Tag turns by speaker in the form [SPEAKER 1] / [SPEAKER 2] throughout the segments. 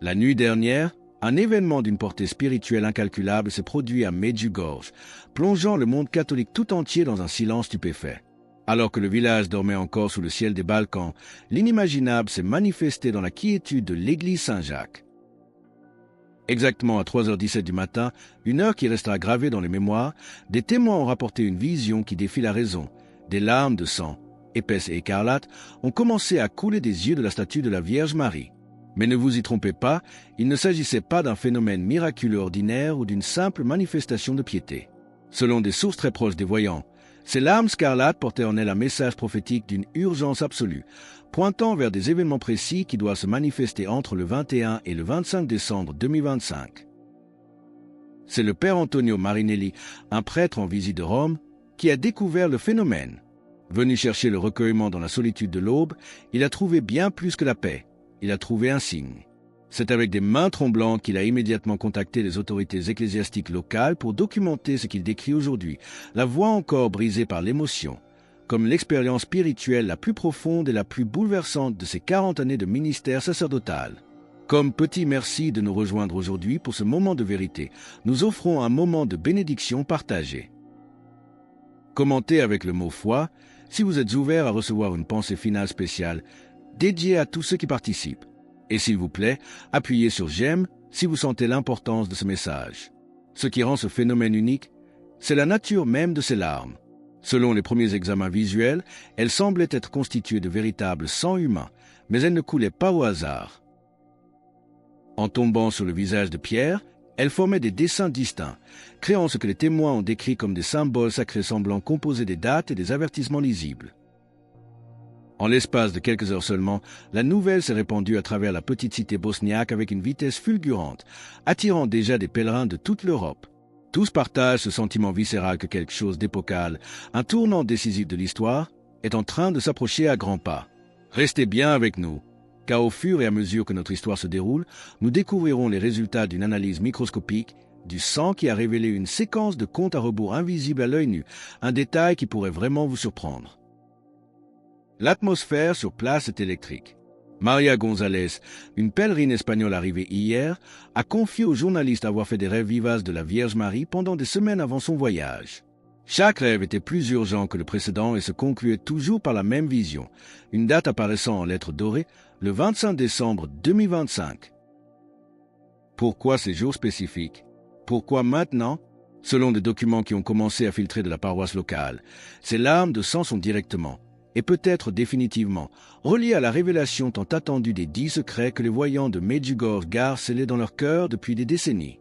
[SPEAKER 1] La nuit dernière, un événement d'une portée spirituelle incalculable s'est produit à Medjugorje, plongeant le monde catholique tout entier dans un silence stupéfait. Alors que le village dormait encore sous le ciel des Balkans, l'inimaginable s'est manifesté dans la quiétude de l'église Saint-Jacques. Exactement à 3h17 du matin, une heure qui restera gravée dans les mémoires, des témoins ont rapporté une vision qui défie la raison. Des larmes de sang, épaisses et écarlates, ont commencé à couler des yeux de la statue de la Vierge Marie. Mais ne vous y trompez pas, il ne s'agissait pas d'un phénomène miraculeux ordinaire ou d'une simple manifestation de piété. Selon des sources très proches des voyants, ces larmes scarlates portaient en elles un message prophétique d'une urgence absolue, pointant vers des événements précis qui doivent se manifester entre le 21 et le 25 décembre 2025. C'est le père Antonio Marinelli, un prêtre en visite de Rome, qui a découvert le phénomène. Venu chercher le recueillement dans la solitude de l'aube, il a trouvé bien plus que la paix. Il a trouvé un signe. C'est avec des mains tremblantes qu'il a immédiatement contacté les autorités ecclésiastiques locales pour documenter ce qu'il décrit aujourd'hui, la voix encore brisée par l'émotion, comme l'expérience spirituelle la plus profonde et la plus bouleversante de ses 40 années de ministère sacerdotal. Comme petit merci de nous rejoindre aujourd'hui pour ce moment de vérité, nous offrons un moment de bénédiction partagée. Commentez avec le mot foi, si vous êtes ouvert à recevoir une pensée finale spéciale, dédiée à tous ceux qui participent. Et s'il vous plaît, appuyez sur j'aime si vous sentez l'importance de ce message. Ce qui rend ce phénomène unique, c'est la nature même de ces larmes. Selon les premiers examens visuels, elles semblaient être constituées de véritables sangs humains, mais elles ne coulaient pas au hasard. En tombant sur le visage de Pierre, elles formaient des dessins distincts, créant ce que les témoins ont décrit comme des symboles sacrés semblants composés des dates et des avertissements lisibles. En l'espace de quelques heures seulement, la nouvelle s'est répandue à travers la petite cité bosniaque avec une vitesse fulgurante, attirant déjà des pèlerins de toute l'Europe. Tous partagent ce sentiment viscéral que quelque chose d'épocal, un tournant décisif de l'histoire, est en train de s'approcher à grands pas. Restez bien avec nous, car au fur et à mesure que notre histoire se déroule, nous découvrirons les résultats d'une analyse microscopique du sang qui a révélé une séquence de comptes à rebours invisible à l'œil nu, un détail qui pourrait vraiment vous surprendre. L'atmosphère sur place est électrique. Maria González, une pèlerine espagnole arrivée hier, a confié aux journalistes avoir fait des rêves vivaces de la Vierge Marie pendant des semaines avant son voyage. Chaque rêve était plus urgent que le précédent et se concluait toujours par la même vision, une date apparaissant en lettres dorées, le 25 décembre 2025. Pourquoi ces jours spécifiques? Pourquoi maintenant? Selon des documents qui ont commencé à filtrer de la paroisse locale, ces larmes de sang sont directement, et peut-être définitivement, relié à la révélation tant attendue des 10 secrets que les voyants de Medjugorje gardent scellés dans leur cœur depuis des décennies.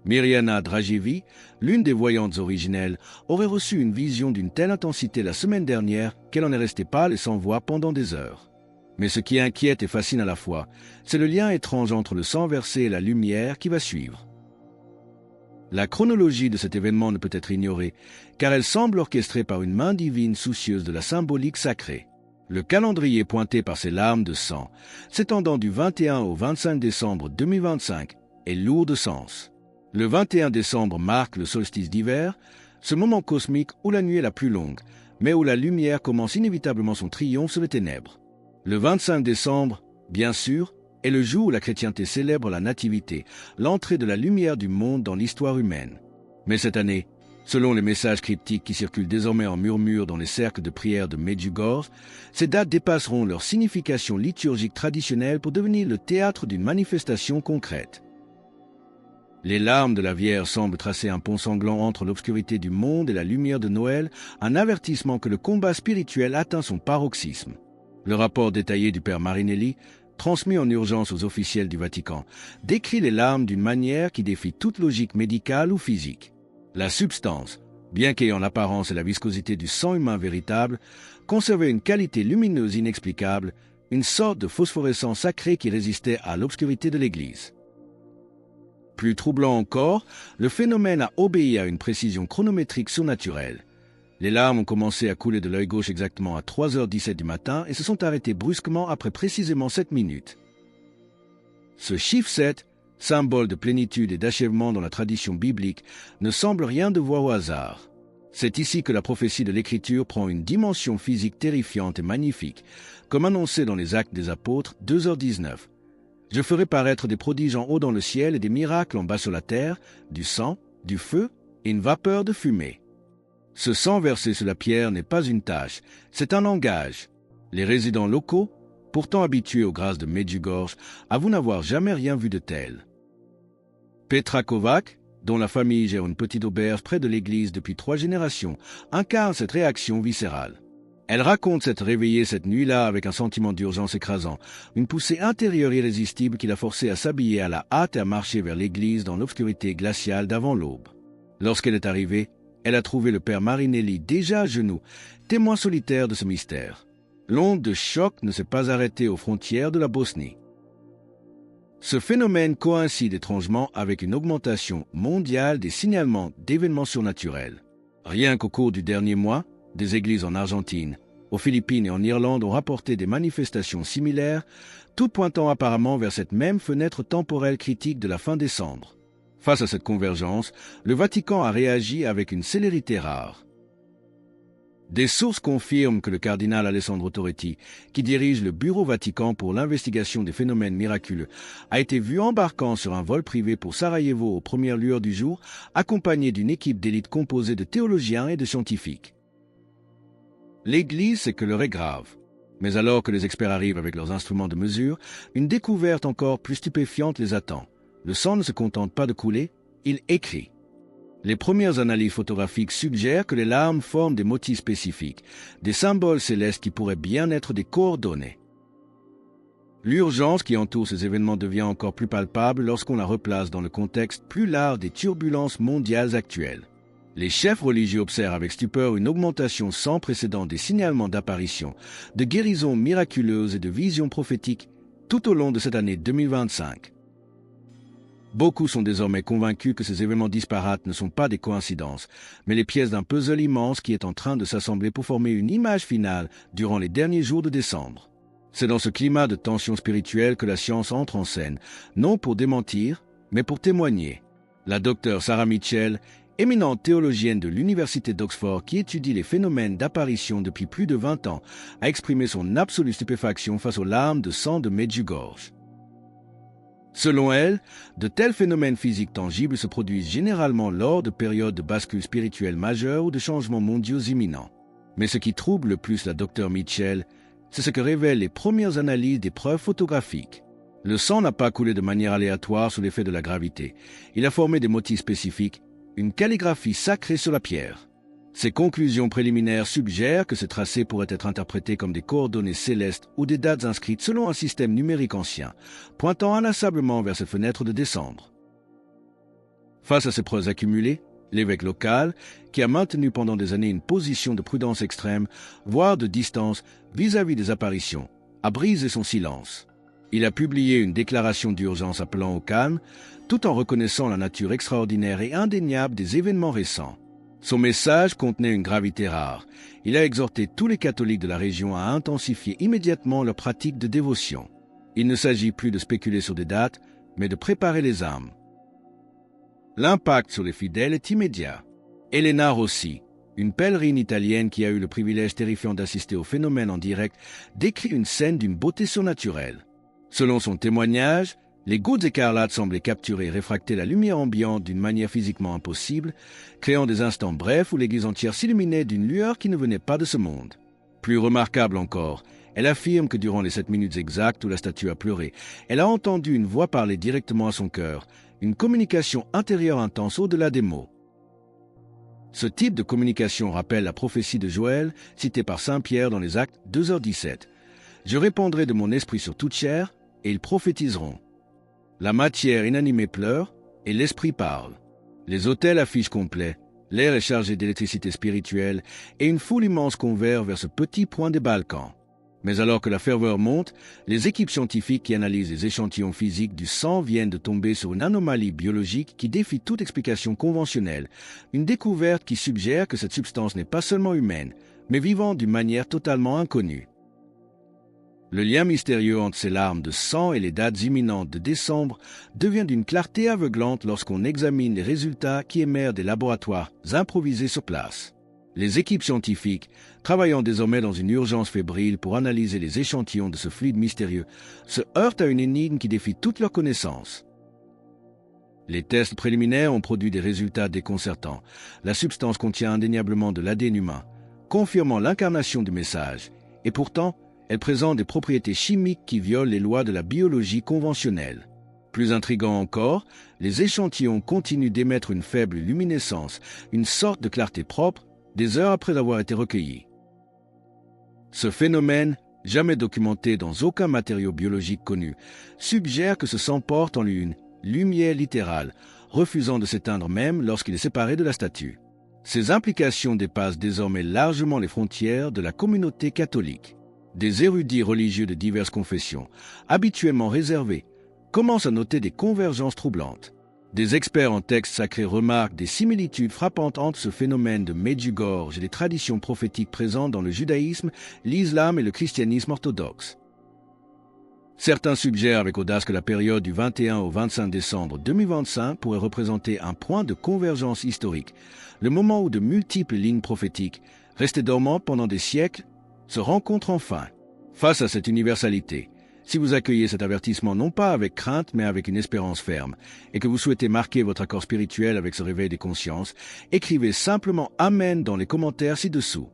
[SPEAKER 1] Mirjana Dragicevic, l'une des voyantes originelles, aurait reçu une vision d'une telle intensité la semaine dernière qu'elle en est restée pâle et sans voix pendant des heures. Mais ce qui inquiète et fascine à la fois, c'est le lien étrange entre le sang versé et la lumière qui va suivre. La chronologie de cet événement ne peut être ignorée, car elle semble orchestrée par une main divine soucieuse de la symbolique sacrée. Le calendrier pointé par ces larmes de sang, s'étendant du 21 au 25 décembre 2025, est lourd de sens. Le 21 décembre marque le solstice d'hiver, ce moment cosmique où la nuit est la plus longue, mais où la lumière commence inévitablement son triomphe sur les ténèbres. Le 25 décembre, bien sûr, est le jour où la chrétienté célèbre la nativité, l'entrée de la lumière du monde dans l'histoire humaine. Mais cette année, selon les messages cryptiques qui circulent désormais en murmures dans les cercles de prière de Medjugorje, ces dates dépasseront leur signification liturgique traditionnelle pour devenir le théâtre d'une manifestation concrète. Les larmes de la Vierge semblent tracer un pont sanglant entre l'obscurité du monde et la lumière de Noël, un avertissement que le combat spirituel atteint son paroxysme. Le rapport détaillé du père Marinelli, transmis en urgence aux officiels du Vatican, décrit les larmes d'une manière qui défie toute logique médicale ou physique. La substance, bien qu'ayant l'apparence et la viscosité du sang humain véritable, conservait une qualité lumineuse inexplicable, une sorte de phosphorescence sacrée qui résistait à l'obscurité de l'Église. Plus troublant encore, le phénomène a obéi à une précision chronométrique surnaturelle. Les larmes ont commencé à couler de l'œil gauche exactement à 3h17 du matin et se sont arrêtées brusquement après précisément 7 minutes. Ce chiffre 7, symbole de plénitude et d'achèvement dans la tradition biblique, ne semble rien devoir au hasard. C'est ici que la prophétie de l'Écriture prend une dimension physique terrifiante et magnifique, comme annoncé dans les Actes des Apôtres 2h19. Je ferai paraître des prodiges en haut dans le ciel et des miracles en bas sur la terre, du sang, du feu et une vapeur de fumée. Ce sang versé sur la pierre n'est pas une tache, c'est un langage. Les résidents locaux, pourtant habitués aux grâces de Medjugorje, avouent n'avoir jamais rien vu de tel. Petra Kovac, dont la famille gère une petite auberge près de l'église depuis 3 générations, incarne cette réaction viscérale. Elle raconte s'être réveillée cette nuit-là avec un sentiment d'urgence écrasant, une poussée intérieure irrésistible qui l'a forcée à s'habiller à la hâte et à marcher vers l'église dans l'obscurité glaciale d'avant l'aube. Lorsqu'elle est arrivée, elle a trouvé le père Marinelli déjà à genoux, témoin solitaire de ce mystère. L'onde de choc ne s'est pas arrêtée aux frontières de la Bosnie. Ce phénomène coïncide étrangement avec une augmentation mondiale des signalements d'événements surnaturels. Rien qu'au cours du dernier mois, des églises en Argentine, aux Philippines et en Irlande ont rapporté des manifestations similaires, toutes pointant apparemment vers cette même fenêtre temporelle critique de la fin décembre. Face à cette convergence, le Vatican a réagi avec une célérité rare. Des sources confirment que le cardinal Alessandro Toretti, qui dirige le Bureau Vatican pour l'investigation des phénomènes miraculeux, a été vu embarquant sur un vol privé pour Sarajevo aux premières lueurs du jour, accompagné d'une équipe d'élite composée de théologiens et de scientifiques. L'Église sait que l'heure est grave. Mais alors que les experts arrivent avec leurs instruments de mesure, une découverte encore plus stupéfiante les attend. Le sang ne se contente pas de couler, il écrit. Les premières analyses photographiques suggèrent que les larmes forment des motifs spécifiques, des symboles célestes qui pourraient bien être des coordonnées. L'urgence qui entoure ces événements devient encore plus palpable lorsqu'on la replace dans le contexte plus large des turbulences mondiales actuelles. Les chefs religieux observent avec stupeur une augmentation sans précédent des signalements d'apparitions, de guérisons miraculeuses et de visions prophétiques tout au long de cette année 2025. Beaucoup sont désormais convaincus que ces événements disparates ne sont pas des coïncidences, mais les pièces d'un puzzle immense qui est en train de s'assembler pour former une image finale durant les derniers jours de décembre. C'est dans ce climat de tension spirituelle que la science entre en scène, non pour démentir, mais pour témoigner. La docteure Sarah Mitchell, éminente théologienne de l'Université d'Oxford qui étudie les phénomènes d'apparition depuis plus de 20 ans, a exprimé son absolue stupéfaction face aux larmes de sang de Medjugorje. Selon elle, de tels phénomènes physiques tangibles se produisent généralement lors de périodes de bascule spirituelle majeure ou de changements mondiaux imminents. Mais ce qui trouble le plus la docteure Mitchell, c'est ce que révèlent les premières analyses des preuves photographiques. Le sang n'a pas coulé de manière aléatoire sous l'effet de la gravité. Il a formé des motifs spécifiques, une calligraphie sacrée sur la pierre. Ces conclusions préliminaires suggèrent que ce tracé pourrait être interprété comme des coordonnées célestes ou des dates inscrites selon un système numérique ancien, pointant inlassablement vers cette fenêtre de décembre. Face à ces preuves accumulées, l'évêque local, qui a maintenu pendant des années une position de prudence extrême, voire de distance vis-à-vis des apparitions, a brisé son silence. Il a publié une déclaration d'urgence appelant au calme, tout en reconnaissant la nature extraordinaire et indéniable des événements récents. Son message contenait une gravité rare. Il a exhorté tous les catholiques de la région à intensifier immédiatement leur pratique de dévotion. Il ne s'agit plus de spéculer sur des dates, mais de préparer les âmes. L'impact sur les fidèles est immédiat. Elena Rossi, une pèlerine italienne qui a eu le privilège terrifiant d'assister au phénomène en direct, décrit une scène d'une beauté surnaturelle. Selon son témoignage, les gouttes écarlates semblaient capturer et réfracter la lumière ambiante d'une manière physiquement impossible, créant des instants brefs où l'église entière s'illuminait d'une lueur qui ne venait pas de ce monde. Plus remarquable encore, elle affirme que durant les 7 minutes exactes où la statue a pleuré, elle a entendu une voix parler directement à son cœur, une communication intérieure intense au-delà des mots. Ce type de communication rappelle la prophétie de Joël, citée par saint Pierre dans les Actes 2h17. « Je répandrai de mon esprit sur toute chair, et ils prophétiseront. » La matière inanimée pleure, et l'esprit parle. Les autels affichent complet, l'air est chargé d'électricité spirituelle, et une foule immense converge vers ce petit point des Balkans. Mais alors que la ferveur monte, les équipes scientifiques qui analysent les échantillons physiques du sang viennent de tomber sur une anomalie biologique qui défie toute explication conventionnelle, une découverte qui suggère que cette substance n'est pas seulement humaine, mais vivant d'une manière totalement inconnue. Le lien mystérieux entre ces larmes de sang et les dates imminentes de décembre devient d'une clarté aveuglante lorsqu'on examine les résultats qui émergent des laboratoires improvisés sur place. Les équipes scientifiques, travaillant désormais dans une urgence fébrile pour analyser les échantillons de ce fluide mystérieux, se heurtent à une énigme qui défie toute leur connaissance. Les tests préliminaires ont produit des résultats déconcertants. La substance contient indéniablement de l'ADN humain, confirmant l'incarnation du message, et pourtant, elle présente des propriétés chimiques qui violent les lois de la biologie conventionnelle. Plus intriguant encore, les échantillons continuent d'émettre une faible luminescence, une sorte de clarté propre, des heures après avoir été recueillis. Ce phénomène, jamais documenté dans aucun matériau biologique connu, suggère que ce sang porte en lui une lumière littérale, refusant de s'éteindre même lorsqu'il est séparé de la statue. Ces implications dépassent désormais largement les frontières de la communauté catholique. Des érudits religieux de diverses confessions, habituellement réservés, commencent à noter des convergences troublantes. Des experts en textes sacrés remarquent des similitudes frappantes entre ce phénomène de Medjugorje et les traditions prophétiques présentes dans le judaïsme, l'islam et le christianisme orthodoxe. Certains suggèrent avec audace que la période du 21 au 25 décembre 2025 pourrait représenter un point de convergence historique, le moment où de multiples lignes prophétiques, restées dormantes pendant des siècles, se rencontrent enfin. Face à cette universalité, si vous accueillez cet avertissement non pas avec crainte mais avec une espérance ferme, et que vous souhaitez marquer votre accord spirituel avec ce réveil des consciences, écrivez simplement « Amen » dans les commentaires ci-dessous.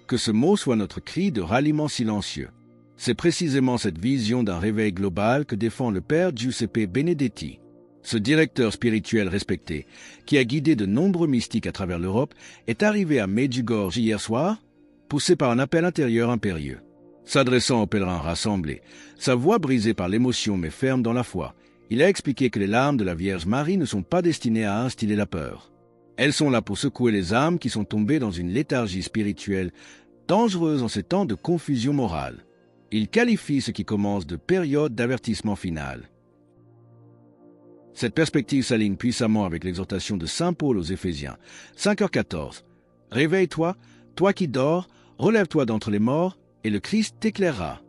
[SPEAKER 1] Que ce mot soit notre cri de ralliement silencieux. C'est précisément cette vision d'un réveil global que défend le père Giuseppe Benedetti. Ce directeur spirituel respecté, qui a guidé de nombreux mystiques à travers l'Europe, est arrivé à Medjugorje hier soir, poussé par un appel intérieur impérieux. S'adressant aux pèlerins rassemblés, sa voix brisée par l'émotion mais ferme dans la foi, il a expliqué que les larmes de la Vierge Marie ne sont pas destinées à instiller la peur. Elles sont là pour secouer les âmes qui sont tombées dans une léthargie spirituelle dangereuse en ces temps de confusion morale. Il qualifie ce qui commence de période d'avertissement final. Cette perspective s'aligne puissamment avec l'exhortation de saint Paul aux Éphésiens, 5h14. « Réveille-toi, toi qui dors, relève-toi d'entre les morts, et le Christ t'éclairera. »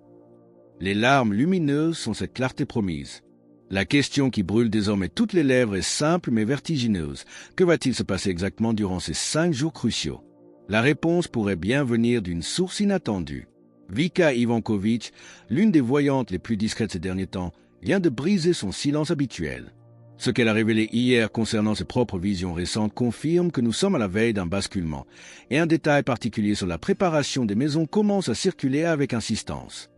[SPEAKER 1] Les larmes lumineuses sont cette clarté promise. La question qui brûle désormais toutes les lèvres est simple mais vertigineuse. Que va-t-il se passer exactement durant ces 5 jours cruciaux? La réponse pourrait bien venir d'une source inattendue. Vika Ivankovic, l'une des voyantes les plus discrètes ces derniers temps, vient de briser son silence habituel. Ce qu'elle a révélé hier concernant ses propres visions récentes confirme que nous sommes à la veille d'un basculement, et un détail particulier sur la préparation des maisons commence à circuler avec insistance.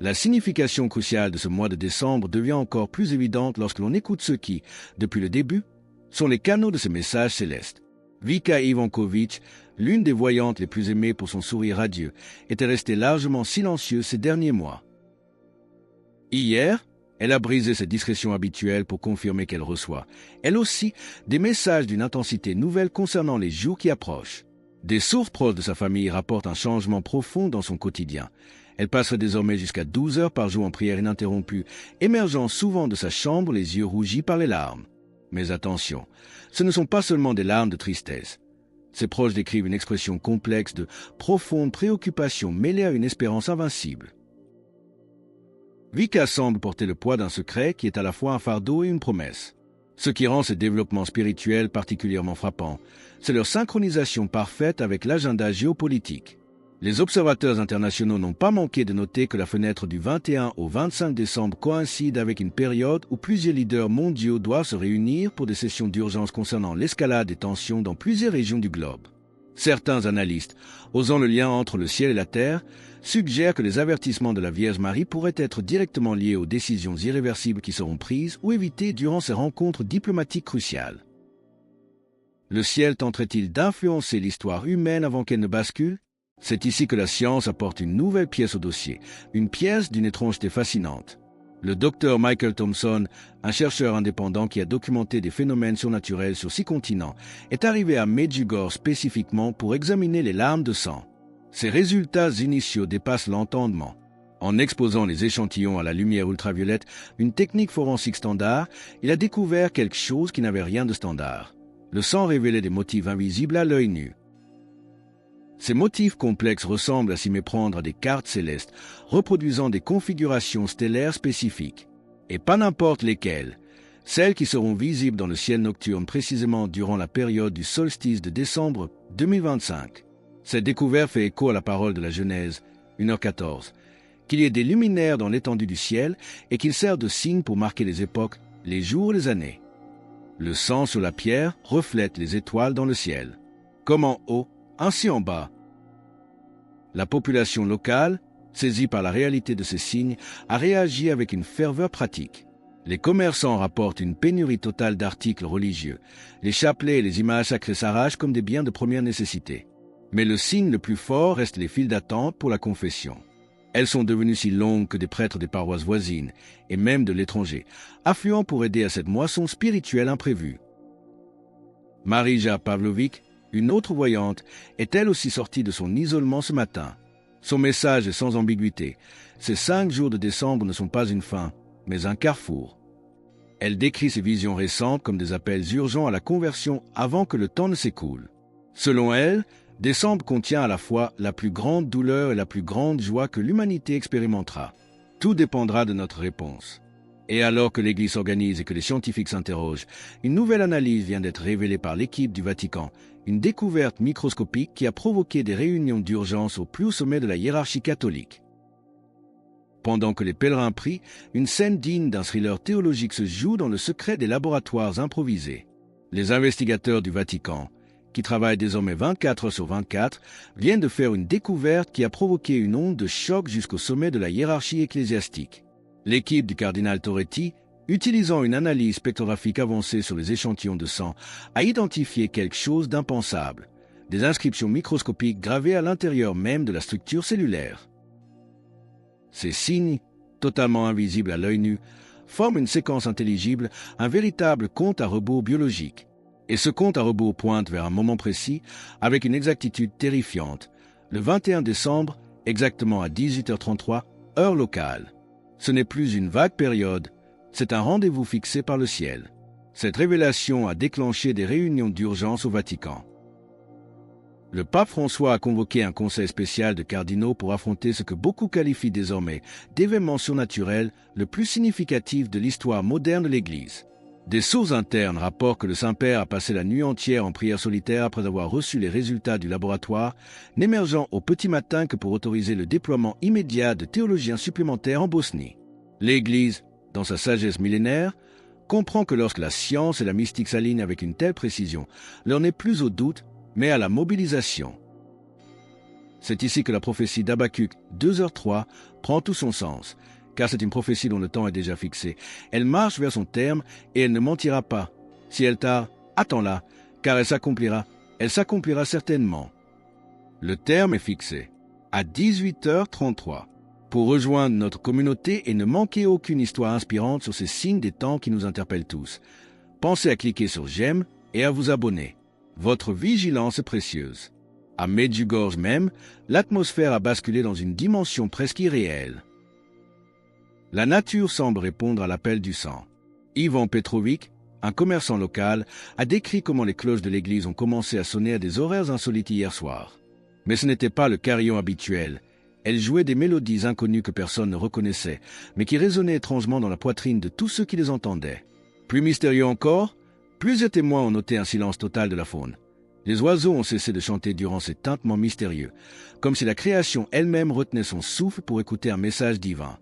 [SPEAKER 1] La signification cruciale de ce mois de décembre devient encore plus évidente lorsque l'on écoute ceux qui, depuis le début, sont les canaux de ces messages célestes. Vika Ivankovic, l'une des voyantes les plus aimées pour son sourire radieux, était restée largement silencieuse ces derniers mois. Hier, elle a brisé cette discrétion habituelle pour confirmer qu'elle reçoit, elle aussi, des messages d'une intensité nouvelle concernant les jours qui approchent. Des sources proches de sa famille rapportent un changement profond dans son quotidien. Elle passerait désormais jusqu'à 12 heures par jour en prière ininterrompue, émergeant souvent de sa chambre les yeux rougis par les larmes. Mais attention, ce ne sont pas seulement des larmes de tristesse. Ses proches décrivent une expression complexe de profonde préoccupation mêlée à une espérance invincible. Vika semble porter le poids d'un secret qui est à la fois un fardeau et une promesse. Ce qui rend ces développements spirituels particulièrement frappants, c'est leur synchronisation parfaite avec l'agenda géopolitique. Les observateurs internationaux n'ont pas manqué de noter que la fenêtre du 21 au 25 décembre coïncide avec une période où plusieurs leaders mondiaux doivent se réunir pour des sessions d'urgence concernant l'escalade des tensions dans plusieurs régions du globe. Certains analystes, osant le lien entre le ciel et la terre, suggèrent que les avertissements de la Vierge Marie pourraient être directement liés aux décisions irréversibles qui seront prises ou évitées durant ces rencontres diplomatiques cruciales. Le ciel tenterait-il d'influencer l'histoire humaine avant qu'elle ne bascule? C'est ici que la science apporte une nouvelle pièce au dossier, une pièce d'une étrangeté fascinante. Le docteur Michael Thompson, un chercheur indépendant qui a documenté des phénomènes surnaturels sur 6 continents, est arrivé à Medjugorje spécifiquement pour examiner les larmes de sang. Ses résultats initiaux dépassent l'entendement. En exposant les échantillons à la lumière ultraviolette, une technique forensique standard, il a découvert quelque chose qui n'avait rien de standard. Le sang révélait des motifs invisibles à l'œil nu. Ces motifs complexes ressemblent à s'y méprendre à des cartes célestes, reproduisant des configurations stellaires spécifiques. Et pas n'importe lesquelles. celles qui seront visibles dans le ciel nocturne précisément durant la période du solstice de décembre 2025. Cette découverte fait écho à la parole de la Genèse, 1h14, qu'il y ait des luminaires dans l'étendue du ciel et qu'ils servent de signe pour marquer les époques, les jours et les années. Le sang sur la pierre reflète les étoiles dans le ciel. Comme en haut, ainsi en bas. La population locale, saisie par la réalité de ces signes, a réagi avec une ferveur pratique. Les commerçants rapportent une pénurie totale d'articles religieux. Les chapelets et les images sacrées s'arrachent comme des biens de première nécessité. Mais le signe le plus fort reste les files d'attente pour la confession. Elles sont devenues si longues que des prêtres des paroisses voisines, et même de l'étranger, affluent pour aider à cette moisson spirituelle imprévue. Marija Pavlovic, une autre voyante, est elle aussi sortie de son isolement ce matin. Son message est sans ambiguïté. Ces 5 jours de décembre ne sont pas une fin, mais un carrefour. Elle décrit ses visions récentes comme des appels urgents à la conversion avant que le temps ne s'écoule. Selon elle, décembre contient à la fois la plus grande douleur et la plus grande joie que l'humanité expérimentera. Tout dépendra de notre réponse. Et alors que l'Église s'organise et que les scientifiques s'interrogent, une nouvelle analyse vient d'être révélée par l'équipe du Vatican, une découverte microscopique qui a provoqué des réunions d'urgence au plus haut sommet de la hiérarchie catholique. Pendant que les pèlerins prient, une scène digne d'un thriller théologique se joue dans le secret des laboratoires improvisés. Les investigateurs du Vatican, qui travaillent désormais 24 heures sur 24, viennent de faire une découverte qui a provoqué une onde de choc jusqu'au sommet de la hiérarchie ecclésiastique. L'équipe du cardinal Toretti, utilisant une analyse spectrographique avancée sur les échantillons de sang, a identifié quelque chose d'impensable, des inscriptions microscopiques gravées à l'intérieur même de la structure cellulaire. Ces signes, totalement invisibles à l'œil nu, forment une séquence intelligible, un véritable compte à rebours biologique. Et ce compte à rebours pointe vers un moment précis, avec une exactitude terrifiante, le 21 décembre, exactement à 18h33, heure locale. Ce n'est plus une vague période, c'est un rendez-vous fixé par le ciel. Cette révélation a déclenché des réunions d'urgence au Vatican. Le pape François a convoqué un conseil spécial de cardinaux pour affronter ce que beaucoup qualifient désormais d'événement surnaturel le plus significatif de l'histoire moderne de l'Église. Des sources internes rapportent que le Saint-Père a passé la nuit entière en prière solitaire après avoir reçu les résultats du laboratoire, n'émergeant au petit matin que pour autoriser le déploiement immédiat de théologiens supplémentaires en Bosnie. L'Église, dans sa sagesse millénaire, comprend que lorsque la science et la mystique s'alignent avec une telle précision, l'heure n'est plus au doute, mais à la mobilisation. C'est ici que la prophétie d'Habacuc 2h3 prend tout son sens, car c'est une prophétie dont le temps est déjà fixé. Elle marche vers son terme et elle ne mentira pas. Si elle tarde, attends-la, car elle s'accomplira certainement. Le terme est fixé, à 18h33. Pour rejoindre notre communauté et ne manquer aucune histoire inspirante sur ces signes des temps qui nous interpellent tous, pensez à cliquer sur j'aime et à vous abonner. Votre vigilance est précieuse. À Medjugorje même, l'atmosphère a basculé dans une dimension presque irréelle. La nature semble répondre à l'appel du sang. Ivan Petrovic, un commerçant local, a décrit comment les cloches de l'église ont commencé à sonner à des horaires insolites hier soir. Mais ce n'était pas le carillon habituel. Elles jouaient des mélodies inconnues que personne ne reconnaissait, mais qui résonnaient étrangement dans la poitrine de tous ceux qui les entendaient. Plus mystérieux encore, plusieurs témoins ont noté un silence total de la faune. Les oiseaux ont cessé de chanter durant ces tintements mystérieux, comme si la création elle-même retenait son souffle pour écouter un message divin.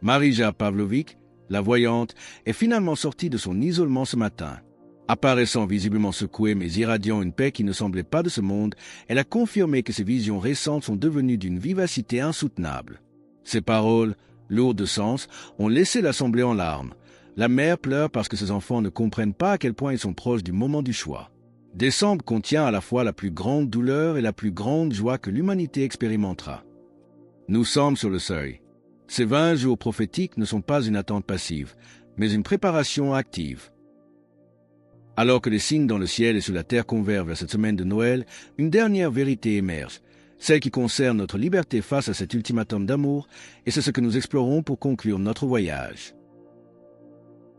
[SPEAKER 1] Marija Pavlovic, la voyante, est finalement sortie de son isolement ce matin. Apparaissant visiblement secouée mais irradiant une paix qui ne semblait pas de ce monde, elle a confirmé que ses visions récentes sont devenues d'une vivacité insoutenable. Ses paroles, lourdes de sens, ont laissé l'assemblée en larmes. La mère pleure parce que ses enfants ne comprennent pas à quel point ils sont proches du moment du choix. Décembre contient à la fois la plus grande douleur et la plus grande joie que l'humanité expérimentera. Nous sommes sur le seuil. Ces 20 jours prophétiques ne sont pas une attente passive, mais une préparation active. Alors que les signes dans le ciel et sur la terre convergent vers cette semaine de Noël, une dernière vérité émerge, celle qui concerne notre liberté face à cet ultimatum d'amour, et c'est ce que nous explorons pour conclure notre voyage.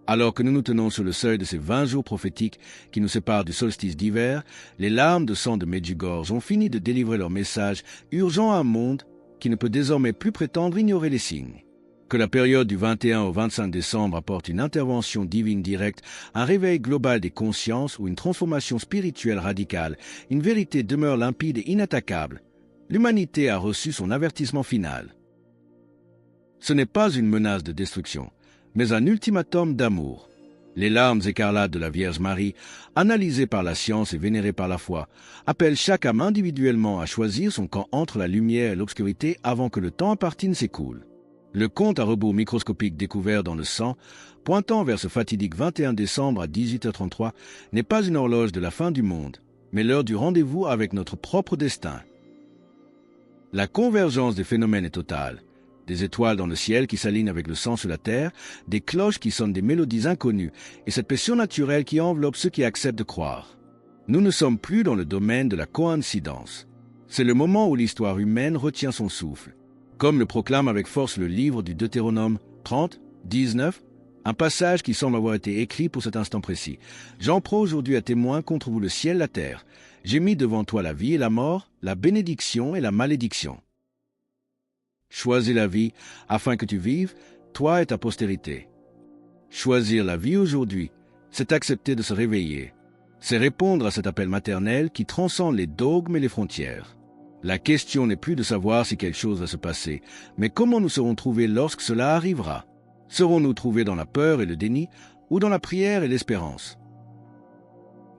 [SPEAKER 1] Alors que nous nous tenons sur le seuil de ces 20 jours prophétiques qui nous séparent du solstice d'hiver, les larmes de sang de Medjugorje ont fini de délivrer leur message urgent à un monde qui ne peut désormais plus prétendre ignorer les signes. Que la période du 21 au 25 décembre apporte une intervention divine directe, un réveil global des consciences ou une transformation spirituelle radicale, une vérité demeure limpide et inattaquable. L'humanité a reçu son avertissement final. Ce n'est pas une menace de destruction, mais un ultimatum d'amour. Les larmes écarlates de la Vierge Marie, analysées par la science et vénérées par la foi, appellent chaque âme individuellement à choisir son camp entre la lumière et l'obscurité avant que le temps imparti ne s'écoule. Le compte à rebours microscopique découvert dans le sang, pointant vers ce fatidique 21 décembre à 18h33, n'est pas une horloge de la fin du monde, mais l'heure du rendez-vous avec notre propre destin. La convergence des phénomènes est totale. Des étoiles dans le ciel qui s'alignent avec le sang sur la terre, des cloches qui sonnent des mélodies inconnues, et cette paix surnaturelle qui enveloppe ceux qui acceptent de croire. Nous ne sommes plus dans le domaine de la coïncidence. C'est le moment où l'histoire humaine retient son souffle. Comme le proclame avec force le livre du Deutéronome 30, 19, un passage qui semble avoir été écrit pour cet instant précis. « J'en prends aujourd'hui à témoin contre vous le ciel et la terre. J'ai mis devant toi la vie et la mort, la bénédiction et la malédiction. Choisis la vie afin que tu vives, toi et ta postérité. » Choisir la vie aujourd'hui, c'est accepter de se réveiller. C'est répondre à cet appel maternel qui transcende les dogmes et les frontières. La question n'est plus de savoir si quelque chose va se passer, mais comment nous serons trouvés lorsque cela arrivera. Serons-nous trouvés dans la peur et le déni, ou dans la prière et l'espérance?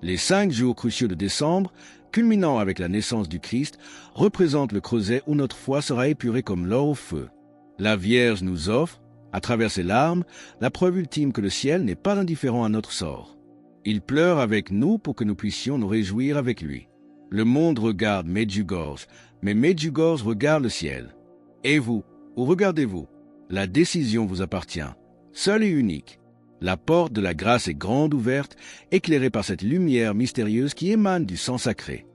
[SPEAKER 1] Les 5 jours cruciaux de décembre, culminant avec la naissance du Christ, représentent le creuset où notre foi sera épurée comme l'or au feu. La Vierge nous offre, à travers ses larmes, la preuve ultime que le ciel n'est pas indifférent à notre sort. Il pleure avec nous pour que nous puissions nous réjouir avec lui. Le monde regarde Medjugorje, mais Medjugorje regarde le ciel. Et vous, où regardez-vous? La décision vous appartient, seule et unique. La porte de la grâce est grande ouverte, éclairée par cette lumière mystérieuse qui émane du sang sacré.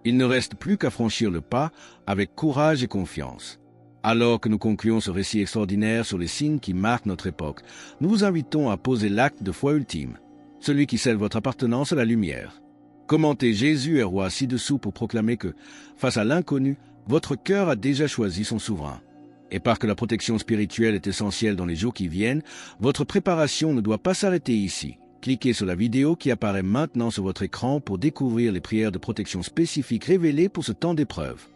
[SPEAKER 1] Il ne reste plus qu'à franchir le pas avec courage et confiance. Alors que nous concluons ce récit extraordinaire sur les signes qui marquent notre époque, nous vous invitons à poser l'acte de foi ultime, celui qui scelle votre appartenance à la lumière. Commentez Jésus est roi ci-dessous pour proclamer que, face à l'inconnu, votre cœur a déjà choisi son souverain. Et parce que la protection spirituelle est essentielle dans les jours qui viennent, votre préparation ne doit pas s'arrêter ici. Cliquez sur la vidéo qui apparaît maintenant sur votre écran pour découvrir les prières de protection spécifiques révélées pour ce temps d'épreuve.